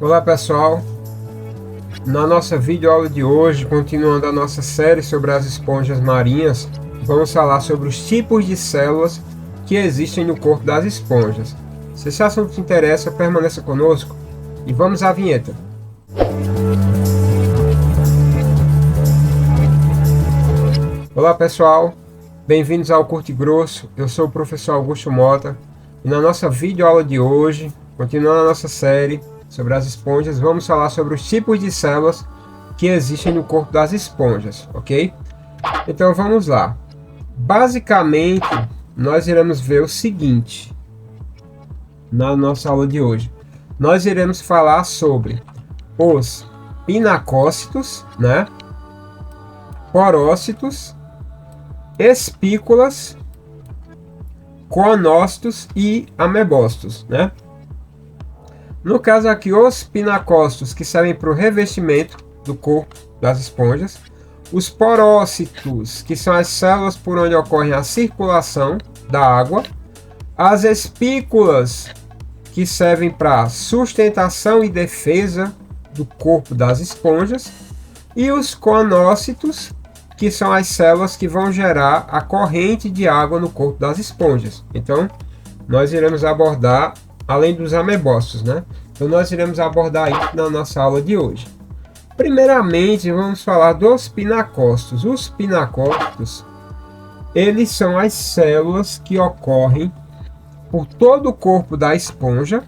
Olá pessoal, na nossa videoaula de hoje, continuando a nossa série sobre as esponjas marinhas, vamos falar sobre os tipos de células que existem no corpo das esponjas. Se esse assunto te interessa, permaneça conosco e vamos à vinheta. Olá pessoal, bem-vindos ao Curto e Grosso, eu sou o professor Augusto Mota e na nossa videoaula de hoje, continuando a nossa série sobre as esponjas, vamos falar sobre os tipos de células que existem no corpo das esponjas, ok? Então vamos lá. Basicamente, nós iremos ver o seguinte na nossa aula de hoje. Nós iremos falar sobre os pinacócitos, né? Porócitos, espículas, coonócitos e amebócitos, né? No caso aqui, os pinacócitos que servem para o revestimento do corpo das esponjas, os porócitos, que são as células por onde ocorre a circulação da água, as espículas, que servem para sustentação e defesa do corpo das esponjas, e os coonócitos, que são as células que vão gerar a corrente de água no corpo das esponjas. Então, nós iremos abordar, além dos amebócitos, né? Então, nós iremos abordar isso na nossa aula de hoje. Primeiramente, vamos falar dos pinacócitos. Os pinacócitos, eles são as células que ocorrem por todo o corpo da esponja,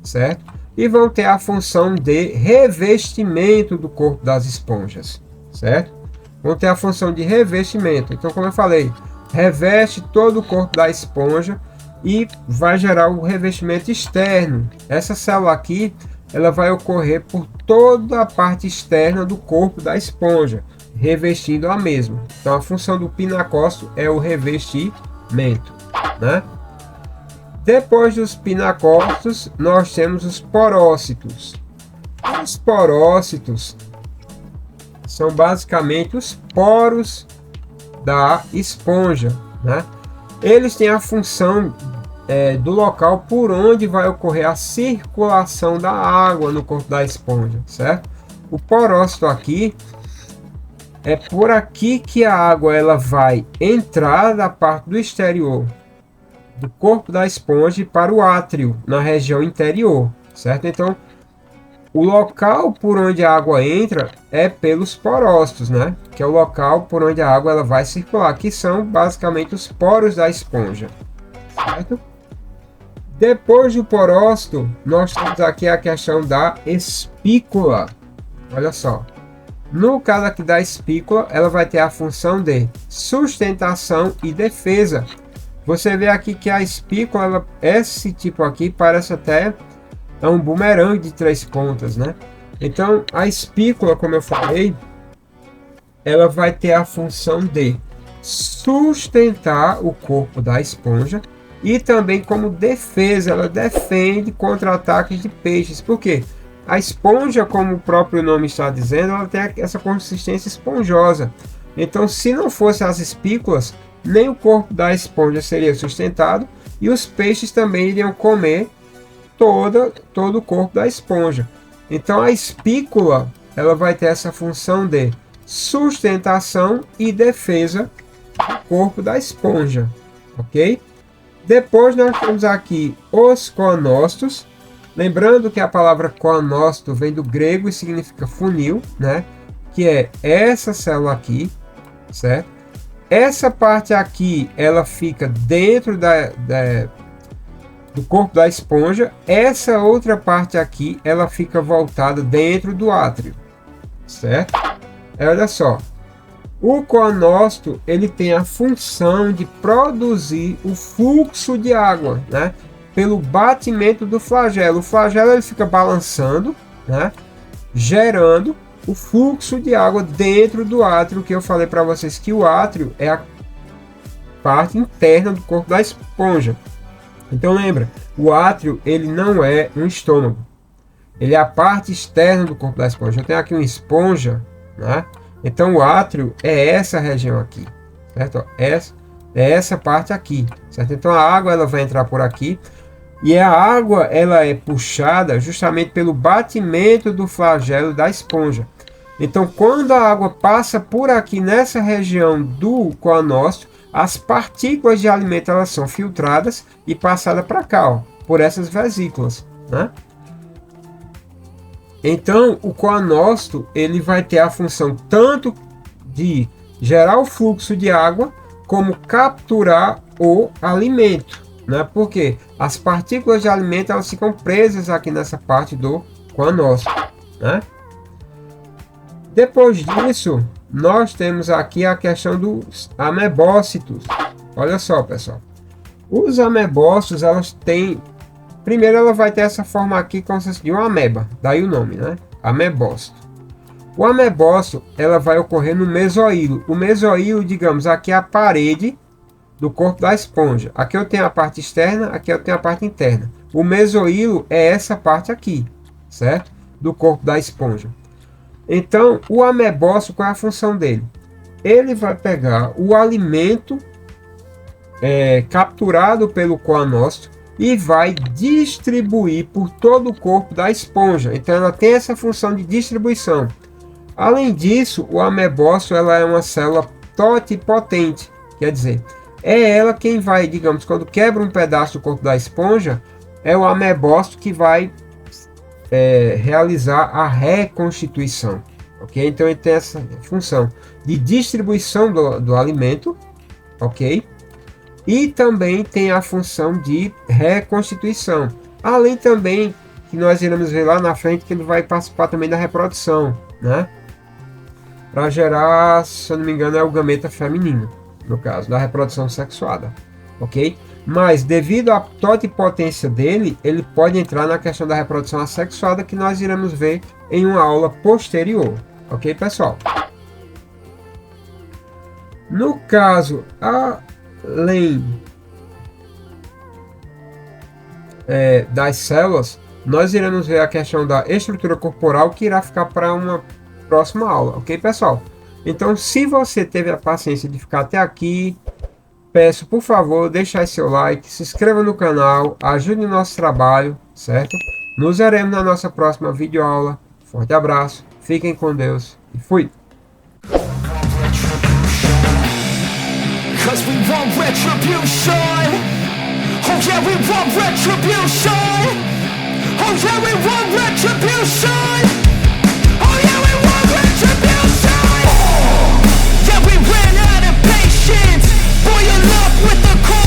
certo? E vão ter a função de revestimento do corpo das esponjas, certo? Vão ter a função de revestimento. Então, como eu falei, reveste todo o corpo da esponja e vai gerar o revestimento externo. Essa célula aqui, ela vai ocorrer por toda a parte externa do corpo da esponja, revestindo a mesma. Então, a função do pinacócito é o revestimento, né? Depois dos pinacócitos, nós temos os porócitos. Os porócitos são basicamente os poros da esponja, né? Eles têm a função do local por onde vai ocorrer a circulação da água no corpo da esponja, certo? O porócito aqui é por aqui que a água ela vai entrar da parte do exterior do corpo da esponja para o átrio na região interior, certo? Então, o local por onde a água entra é pelos porócitos, né? Que é o local por onde a água ela vai circular, que são basicamente os poros da esponja, certo? Depois do porócito, nós temos aqui a questão da espícula. Olha só. No caso aqui da espícula, ela vai ter a função de sustentação e defesa. Você vê aqui que a espícula, esse tipo aqui, parece até um bumerangue de 3 pontas, né? Então, a espícula, como eu falei, ela vai ter a função de sustentar o corpo da esponja e também como defesa, ela defende contra ataques de peixes. Por quê? A esponja, como o próprio nome está dizendo, ela tem essa consistência esponjosa. Então, se não fossem as espículas, nem o corpo da esponja seria sustentado e os peixes também iriam comer todo o corpo da esponja. Então, a espícula ela vai ter essa função de sustentação e defesa do corpo da esponja, ok? Depois nós temos aqui os coonócitos. Lembrando que a palavra coonócito vem do grego e significa funil, né? Que é essa célula aqui, certo? Essa parte aqui, ela fica dentro do corpo da esponja. Essa outra parte aqui, ela fica voltada dentro do átrio, certo? Olha só. O coonócito, ele tem a função de produzir o fluxo de água, né? Pelo batimento do flagelo. O flagelo ele fica balançando, né? Gerando o fluxo de água dentro do átrio, que eu falei para vocês que o átrio é a parte interna do corpo da esponja. Então lembra, o átrio ele não é um estômago, ele é a parte externa do corpo da esponja. Eu tenho aqui uma esponja, né? Então o átrio é essa região aqui, certo? É essa parte aqui, certo? Então a água ela vai entrar por aqui. E a água ela é puxada justamente pelo batimento do flagelo da esponja. Então, quando a água passa por aqui nessa região do coanócito, as partículas de alimento elas são filtradas e passadas para cá, ó, por essas vesículas, né? Então, o coanócito ele vai ter a função tanto de gerar o fluxo de água, como capturar o alimento, né? Porque as partículas de alimento elas ficam presas aqui nessa parte do coanócito, né? Depois disso, nós temos aqui a questão dos amebócitos. Olha só, pessoal. Os amebócitos, elas têm... Primeiro, ela vai ter essa forma aqui como se fosse de uma ameba. Daí o nome, né? Amebócito. O amebócito, ela vai ocorrer no mesoílo. O mesoílo, digamos, aqui é a parede do corpo da esponja. Aqui eu tenho a parte externa, aqui eu tenho a parte interna. O mesoílo é essa parte aqui, certo? Do corpo da esponja. Então, o amebócito, qual é a função dele? Ele vai pegar o alimento capturado pelo coanócito e vai distribuir por todo o corpo da esponja. Então, ela tem essa função de distribuição. Além disso, o amebócito ela é uma célula totipotente, quer dizer, é ela quem vai, digamos, quando quebra um pedaço do corpo da esponja, é o amebócito que vai realizar a reconstituição, ok? Então ele tem essa função de distribuição do alimento, ok? E também tem a função de reconstituição, além também que nós iremos ver lá na frente que ele vai participar também da reprodução, né? Para gerar, se eu não me engano, é o gameta feminino, no caso da reprodução sexuada, ok? Mas devido à totipotência dele, ele pode entrar na questão da reprodução assexuada, que nós iremos ver em uma aula posterior, ok, pessoal? No caso, além das células, nós iremos ver a questão da estrutura corporal, que irá ficar para uma próxima aula, ok, pessoal? Então, se você teve a paciência de ficar até aqui, peço, por favor, deixar seu like, se inscreva no canal, ajude o nosso trabalho, certo? Nos veremos na nossa próxima videoaula. Forte abraço, fiquem com Deus e fui! Yeah, we ran out of patience. Boil up with the cold.